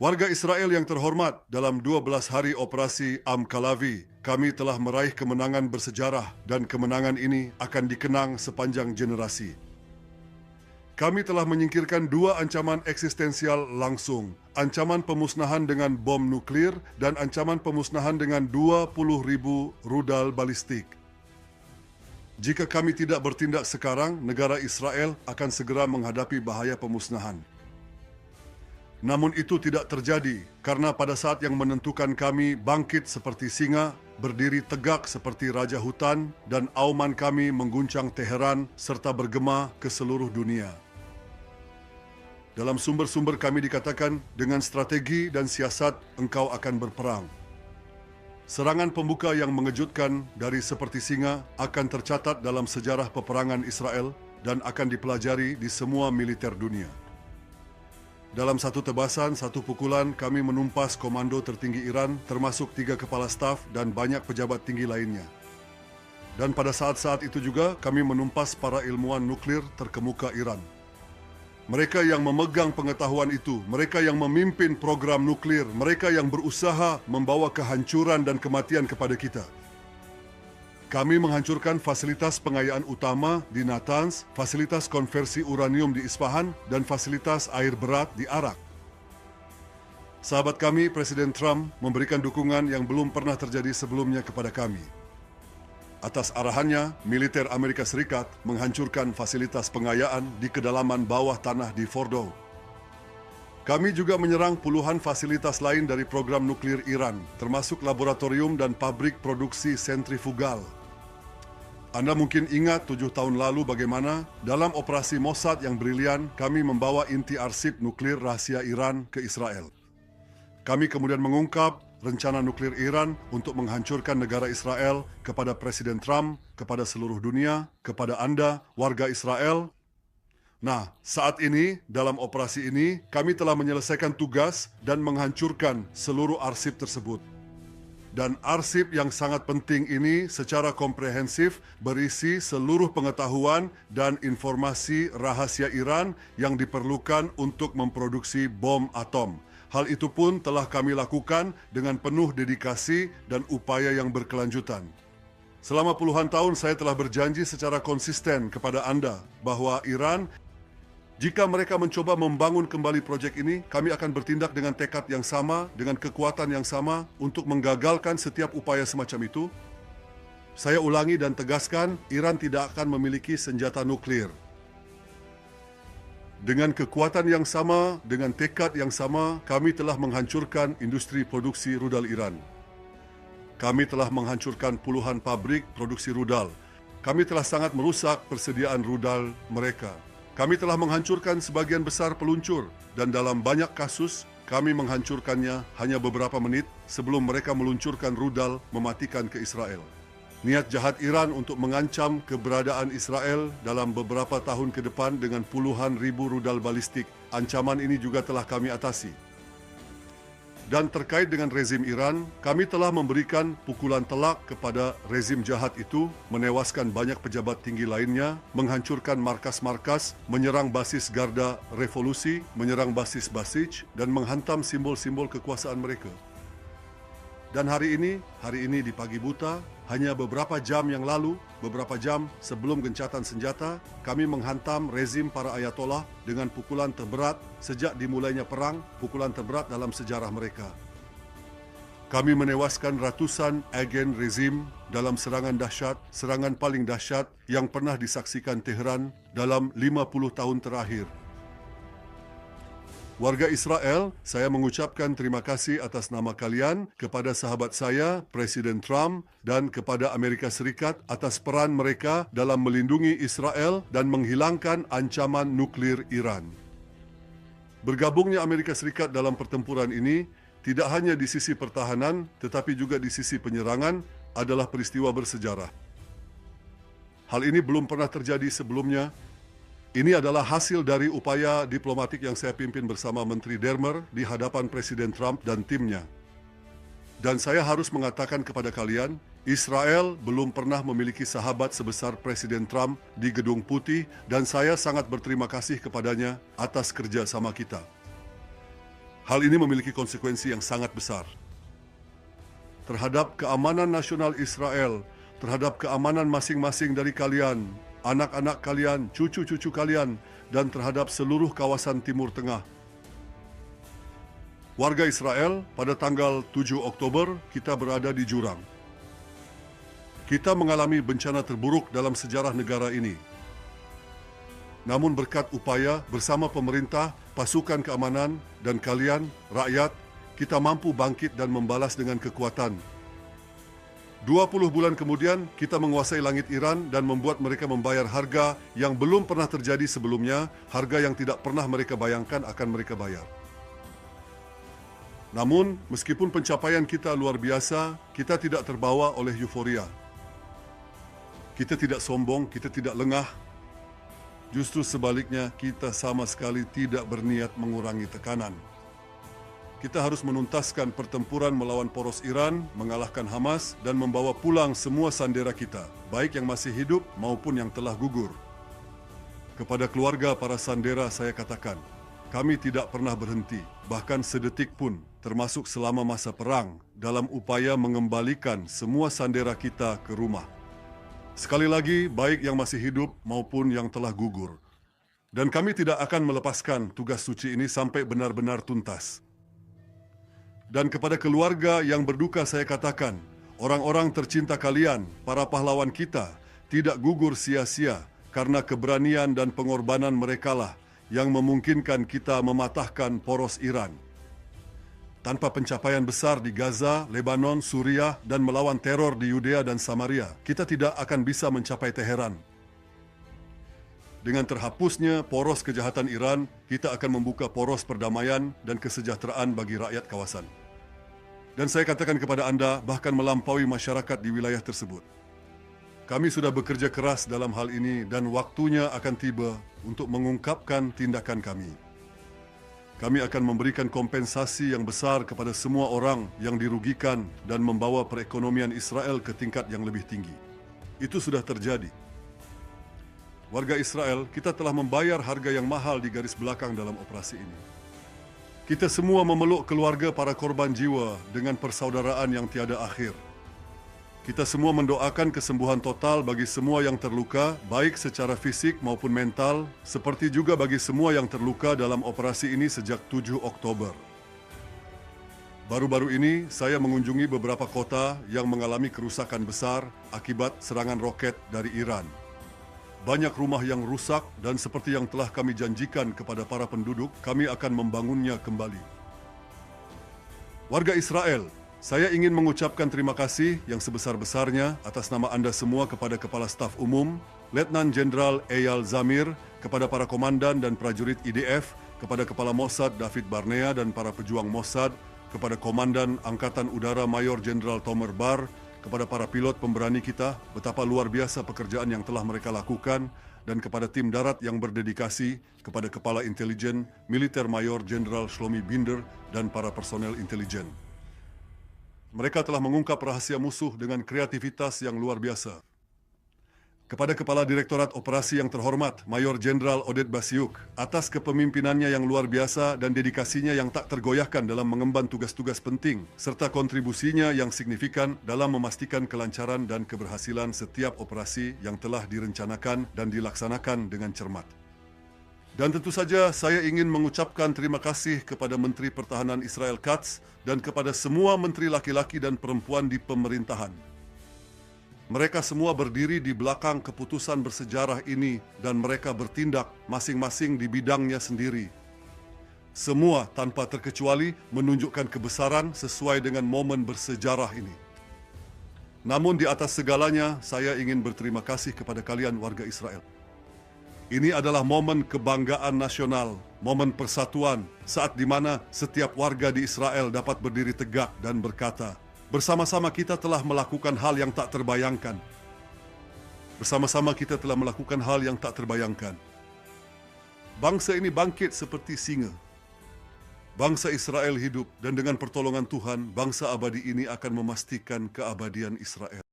Warga Israel yang terhormat, dalam 12 hari operasi Am-Kalavi, kami telah meraih kemenangan bersejarah dan kemenangan ini akan dikenang sepanjang generasi. Kami telah menyingkirkan dua ancaman eksistensial langsung, ancaman pemusnahan dengan bom nuklir dan ancaman pemusnahan dengan 20.000 rudal balistik. Jika kami tidak bertindak sekarang, negara Israel akan segera menghadapi bahaya pemusnahan. Namun itu tidak terjadi karena pada saat yang menentukan kami bangkit seperti singa, berdiri tegak seperti raja hutan, dan auman kami mengguncang Teheran serta bergema ke seluruh dunia. Dalam sumber-sumber kami dikatakan, dengan strategi dan siasat engkau akan berperang. Serangan pembuka yang mengejutkan dari seperti singa akan tercatat dalam sejarah peperangan Israel dan akan dipelajari di semua militer dunia. Dalam satu tebasan, satu pukulan, kami menumpas komando tertinggi Iran, termasuk 3 kepala staf dan banyak pejabat tinggi lainnya. Dan pada saat-saat itu juga, kami menumpas para ilmuwan nuklir terkemuka Iran. Mereka yang memegang pengetahuan itu, mereka yang memimpin program nuklir, mereka yang berusaha membawa kehancuran dan kematian kepada kita. Kami menghancurkan fasilitas pengayaan utama di Natanz, fasilitas konversi uranium di Isfahan, dan fasilitas air berat di Arak. Sahabat kami, Presiden Trump, memberikan dukungan yang belum pernah terjadi sebelumnya kepada kami. Atas arahannya, militer Amerika Serikat menghancurkan fasilitas pengayaan di kedalaman bawah tanah di Fordow. Kami juga menyerang puluhan fasilitas lain dari program nuklir Iran, termasuk laboratorium dan pabrik produksi sentrifugal. Anda mungkin ingat 7 tahun lalu bagaimana dalam operasi Mossad yang brilian kami membawa inti arsip nuklir rahasia Iran ke Israel. Kami kemudian mengungkap rencana nuklir Iran untuk menghancurkan negara Israel kepada Presiden Trump, kepada seluruh dunia, kepada Anda, warga Israel. Nah, saat ini, dalam operasi ini, kami telah menyelesaikan tugas dan menghancurkan seluruh arsip tersebut. Dan arsip yang sangat penting ini secara komprehensif berisi seluruh pengetahuan dan informasi rahasia Iran yang diperlukan untuk memproduksi bom atom. Hal itu pun telah kami lakukan dengan penuh dedikasi dan upaya yang berkelanjutan. Selama puluhan tahun saya telah berjanji secara konsisten kepada Anda bahwa Iran, jika mereka mencoba membangun kembali proyek ini, kami akan bertindak dengan tekad yang sama, dengan kekuatan yang sama untuk menggagalkan setiap upaya semacam itu. Saya ulangi dan tegaskan, Iran tidak akan memiliki senjata nuklir. Dengan kekuatan yang sama, dengan tekad yang sama, kami telah menghancurkan industri produksi rudal Iran. Kami telah menghancurkan puluhan pabrik produksi rudal. Kami telah sangat merusak persediaan rudal mereka. Kami telah menghancurkan sebagian besar peluncur dan dalam banyak kasus kami menghancurkannya hanya beberapa menit sebelum mereka meluncurkan rudal mematikan ke Israel. Niat jahat Iran untuk mengancam keberadaan Israel dalam beberapa tahun ke depan dengan puluhan ribu rudal balistik, ancaman ini juga telah kami atasi. Dan terkait dengan rezim Iran, kami telah memberikan pukulan telak kepada rezim jahat itu, menewaskan banyak pejabat tinggi lainnya, menghancurkan markas-markas, menyerang basis Garda Revolusi, menyerang basis Basij, dan menghantam simbol-simbol kekuasaan mereka. Dan hari ini di pagi buta, hanya beberapa jam yang lalu, beberapa jam sebelum gencatan senjata, kami menghantam rezim para ayatollah dengan pukulan terberat sejak dimulainya perang, pukulan terberat dalam sejarah mereka. Kami menewaskan ratusan agen rezim dalam serangan dahsyat, serangan paling dahsyat yang pernah disaksikan Tehran dalam 50 tahun terakhir. Warga Israel, saya mengucapkan terima kasih atas nama kalian kepada sahabat saya, Presiden Trump, dan kepada Amerika Serikat atas peran mereka dalam melindungi Israel dan menghilangkan ancaman nuklir Iran. Bergabungnya Amerika Serikat dalam pertempuran ini tidak hanya di sisi pertahanan, tetapi juga di sisi penyerangan adalah peristiwa bersejarah. Hal ini belum pernah terjadi sebelumnya. Ini adalah hasil dari upaya diplomatik yang saya pimpin bersama Menteri Dermer di hadapan Presiden Trump dan timnya. Dan saya harus mengatakan kepada kalian, Israel belum pernah memiliki sahabat sebesar Presiden Trump di Gedung Putih dan saya sangat berterima kasih kepadanya atas kerjasama kita. Hal ini memiliki konsekuensi yang sangat besar terhadap keamanan nasional Israel, terhadap keamanan masing-masing dari kalian, anak-anak kalian, cucu-cucu kalian, dan terhadap seluruh kawasan Timur Tengah. Warga Israel, pada tanggal 7 Oktober, kita berada di jurang. Kita mengalami bencana terburuk dalam sejarah negara ini. Namun berkat upaya bersama pemerintah, pasukan keamanan, dan kalian, rakyat, kita mampu bangkit dan membalas dengan kekuatan. 20 bulan kemudian, kita menguasai langit Iran dan membuat mereka membayar harga yang belum pernah terjadi sebelumnya, harga yang tidak pernah mereka bayangkan akan mereka bayar. Namun, meskipun pencapaian kita luar biasa, kita tidak terbawa oleh euforia. Kita tidak sombong, kita tidak lengah. Justru sebaliknya, kita sama sekali tidak berniat mengurangi tekanan. Kita harus menuntaskan pertempuran melawan poros Iran, mengalahkan Hamas, dan membawa pulang semua sandera kita, baik yang masih hidup maupun yang telah gugur. Kepada keluarga para sandera saya katakan, kami tidak pernah berhenti, bahkan sedetik pun, termasuk selama masa perang, dalam upaya mengembalikan semua sandera kita ke rumah. Sekali lagi, baik yang masih hidup maupun yang telah gugur. Dan kami tidak akan melepaskan tugas suci ini sampai benar-benar tuntas. Dan kepada keluarga yang berduka saya katakan, orang-orang tercinta kalian, para pahlawan kita, tidak gugur sia-sia karena keberanian dan pengorbanan merekalah yang memungkinkan kita mematahkan poros Iran. Tanpa pencapaian besar di Gaza, Lebanon, Suriah, dan melawan teror di Yudea dan Samaria, kita tidak akan bisa mencapai Teheran. Dengan terhapusnya poros kejahatan Iran, kita akan membuka poros perdamaian dan kesejahteraan bagi rakyat kawasan. Dan saya katakan kepada Anda, bahkan melampaui masyarakat di wilayah tersebut. Kami sudah bekerja keras dalam hal ini dan waktunya akan tiba untuk mengungkapkan tindakan kami. Kami akan memberikan kompensasi yang besar kepada semua orang yang dirugikan dan membawa perekonomian Israel ke tingkat yang lebih tinggi. Itu sudah terjadi. Warga Israel, kita telah membayar harga yang mahal di garis belakang dalam operasi ini. Kita semua memeluk keluarga para korban jiwa dengan persaudaraan yang tiada akhir. Kita semua mendoakan kesembuhan total bagi semua yang terluka, baik secara fisik maupun mental, seperti juga bagi semua yang terluka dalam operasi ini sejak 7 Oktober. Baru-baru ini, saya mengunjungi beberapa kota yang mengalami kerusakan besar akibat serangan roket dari Iran. Banyak rumah yang rusak dan seperti yang telah kami janjikan kepada para penduduk, kami akan membangunnya kembali. Warga Israel, saya ingin mengucapkan terima kasih yang sebesar-besarnya atas nama Anda semua kepada Kepala Staf Umum, Letnan Jenderal Eyal Zamir, kepada para komandan dan prajurit IDF, kepada Kepala Mossad David Barnea dan para pejuang Mossad, kepada Komandan Angkatan Udara Mayor Jenderal Tomer Bar, kepada para pilot pemberani kita, betapa luar biasa pekerjaan yang telah mereka lakukan, dan kepada tim darat yang berdedikasi, kepada Kepala Intelijen, Militer Mayor Jenderal Shlomi Binder, dan para personel intelijen. Mereka telah mengungkap rahasia musuh dengan kreativitas yang luar biasa. Kepada Kepala Direktorat Operasi yang terhormat, Mayor Jenderal Oded Basiuk, atas kepemimpinannya yang luar biasa dan dedikasinya yang tak tergoyahkan dalam mengemban tugas-tugas penting, serta kontribusinya yang signifikan dalam memastikan kelancaran dan keberhasilan setiap operasi yang telah direncanakan dan dilaksanakan dengan cermat. Dan tentu saja saya ingin mengucapkan terima kasih kepada Menteri Pertahanan Israel Katz dan kepada semua menteri laki-laki dan perempuan di pemerintahan. Mereka semua berdiri di belakang keputusan bersejarah ini dan mereka bertindak masing-masing di bidangnya sendiri. Semua tanpa terkecuali menunjukkan kebesaran sesuai dengan momen bersejarah ini. Namun di atas segalanya, saya ingin berterima kasih kepada kalian warga Israel. Ini adalah momen kebanggaan nasional, momen persatuan, saat di mana setiap warga di Israel dapat berdiri tegak dan berkata, bersama-sama kita telah melakukan hal yang tak terbayangkan. Bersama-sama kita telah melakukan hal yang tak terbayangkan. Bangsa ini bangkit seperti singa. Bangsa Israel hidup dan dengan pertolongan Tuhan, bangsa abadi ini akan memastikan keabadian Israel.